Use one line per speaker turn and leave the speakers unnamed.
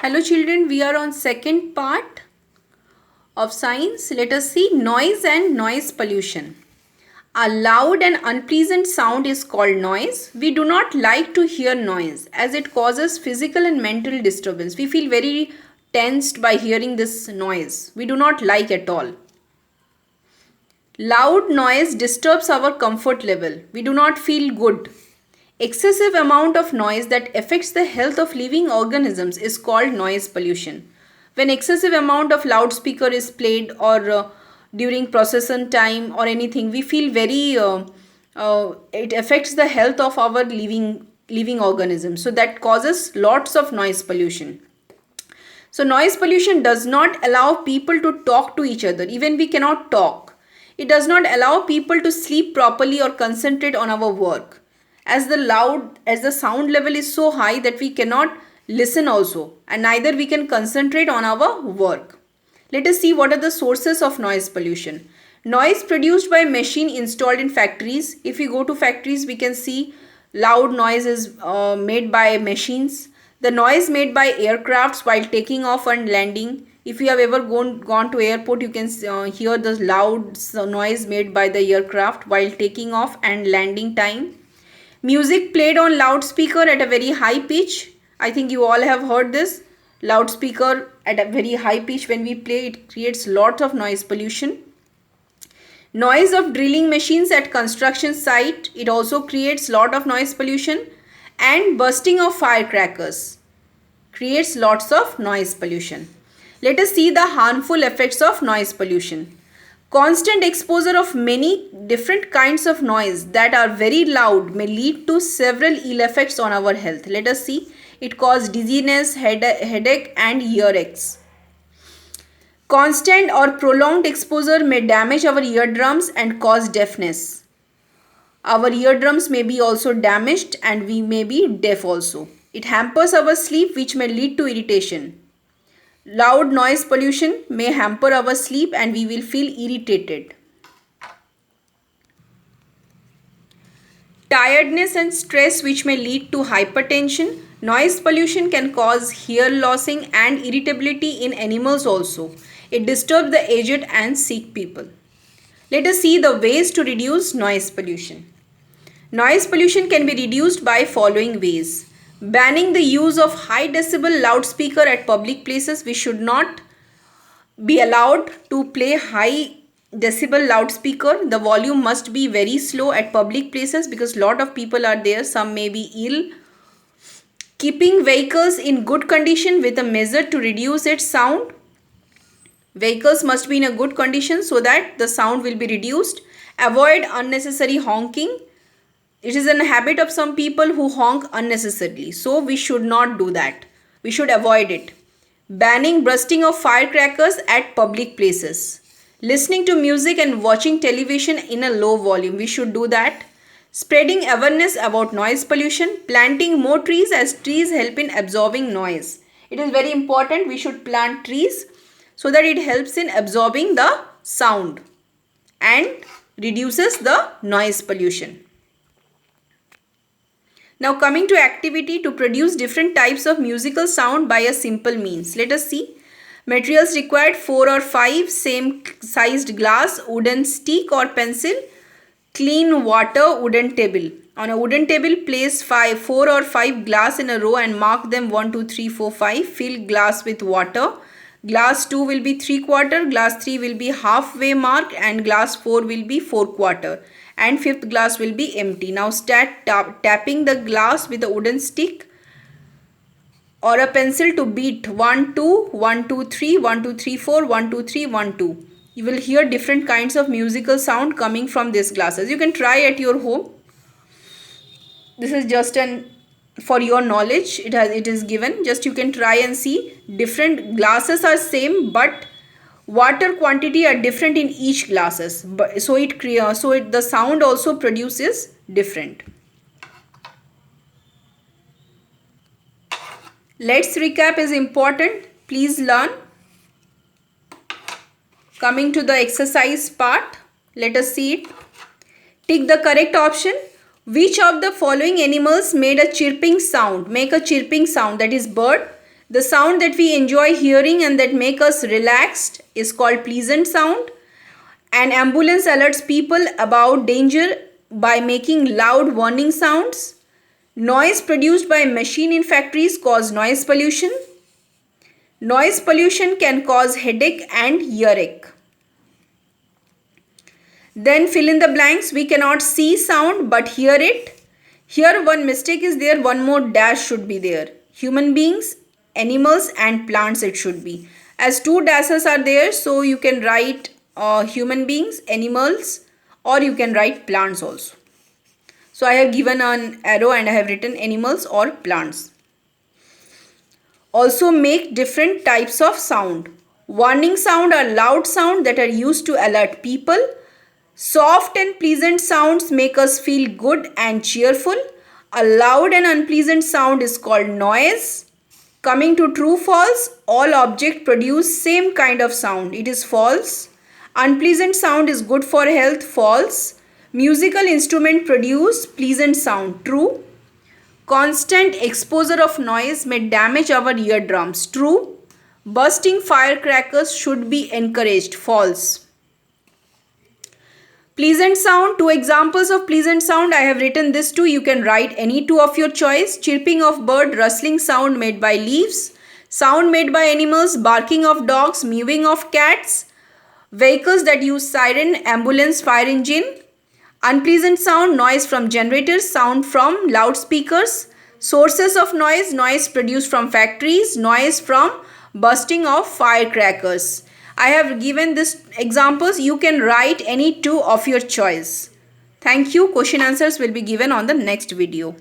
Hello children, we are on second part of science. Let us see noise and noise pollution. A loud and unpleasant sound is called noise. We do not like to hear noise as it causes physical and mental disturbance. We feel very tensed by hearing this noise. We do not like at all. Loud noise disturbs our comfort level. We do not feel good. Excessive amount of noise that affects the health of living organisms is called noise pollution. When excessive amount of loudspeaker is played or during procession time or anything, we feel very it affects the health of our living organisms. So that causes lots of noise pollution. So noise pollution does not allow people to talk to each other. Even we cannot talk. It does not allow people to sleep properly or concentrate on our work. As the sound level is so high that we cannot listen also, and neither we can concentrate on our work. Let us see what are the sources of noise pollution. Noise produced by machine installed in factories. If we go to factories, we can see loud noise is made by machines. The noise made by aircrafts while taking off and landing. If you have ever gone to airport, you can hear the loud noise made by the aircraft while taking off and landing time. Music played on loudspeaker at a very high pitch. I think you all have heard this. Loudspeaker at a very high pitch, when we play, it creates lots of noise pollution. Noise of drilling machines at construction site. It also creates lot of noise pollution. And bursting of firecrackers creates lots of noise pollution. Let us see the harmful effects of noise pollution. Constant exposure of many different kinds of noise that are very loud may lead to several ill effects on our health. Let us see. It causes dizziness, headache and earaches. Constant or prolonged exposure may damage our eardrums and cause deafness. Our eardrums may be also damaged and we may be deaf also. It hampers our sleep, which may lead to irritation. Loud noise pollution may hamper our sleep and we will feel irritated. Tiredness and stress, which may lead to hypertension. Noise pollution can cause hair lossing and irritability in animals also. It disturbs the aged and sick people. Let us see the ways to reduce noise pollution. Noise pollution can be reduced by following ways. Banning the use of high decibel loudspeaker at public places. We should not be allowed to play high decibel loudspeaker. The volume must be very slow at public places because lot of people are there. Some may be ill. Keeping vehicles in good condition with a measure to reduce its sound. Vehicles must be in a good condition so that the sound will be reduced. Avoid unnecessary honking. It is a habit of some people who honk unnecessarily. So we should not do that. We should avoid it. Banning bursting of firecrackers at public places. Listening to music and watching television in a low volume. We should do that. Spreading awareness about noise pollution. Planting more trees, as trees help in absorbing noise. It is very important. We should plant trees so that it helps in absorbing the sound and reduces the noise pollution. Now coming to activity to produce different types of musical sound by a simple means. Let us see. Materials required: 4 or 5 same sized glass, wooden stick or pencil, clean water, wooden table. On a wooden table, place 4 or 5 glass in a row and mark them 1, 2, 3, 4, 5. Fill glass with water. Glass 2 will be 3/4, glass 3 will be halfway mark and glass 4 will be 4/4. And fifth glass will be empty. Now start tapping the glass with a wooden stick or a pencil to beat 1, 2, 1, 2, 3, 1, 2, 3, 4, 1, 2, 3, 1, 2. You will hear different kinds of musical sound coming from these glasses. You can try at your home. This is just for your knowledge. It is given. Just you can try and see. Different glasses are same, but water quantity are different in each glasses, but so the sound also produces different. Let's recap is important. Please learn. Coming to the exercise part, let us see it. Tick the correct option. Which of the following animals made a chirping sound? Make a chirping sound, that is bird. The sound that we enjoy hearing and that make us relaxed is called pleasant sound. An ambulance alerts people about danger by making loud warning sounds. Noise produced by machine in factories cause noise pollution. Noise pollution can cause headache and earache. Then fill in the blanks. We cannot see sound but hear it. Here one mistake is there, one more dash should be there. Human beings, animals and plants it should be. As two dashes are there, so you can write human beings, animals, or you can write plants also. So I have given an arrow and I have written animals or plants. Also make different types of sound. Warning sound are loud sound that are used to alert people. Soft and pleasant sounds make us feel good and cheerful. A loud and unpleasant sound is called noise. Coming to true false, all objects produce same kind of sound. It is false. Unpleasant sound is good for health. False. Musical instrument produce pleasant sound. True. Constant exposure of noise may damage our eardrums. True. Bursting firecrackers should be encouraged. False. Pleasant sound. Two examples of pleasant sound. I have written this too. You can write any two of your choice. Chirping of bird, rustling sound made by leaves, sound made by animals, barking of dogs, mewing of cats, vehicles that use siren, ambulance, fire engine. Unpleasant sound, noise from generators, sound from loudspeakers. Sources of noise, noise produced from factories, noise from bursting of firecrackers. I have given this examples. You can write any two of your choice. Thank you. Question answers will be given on the next video.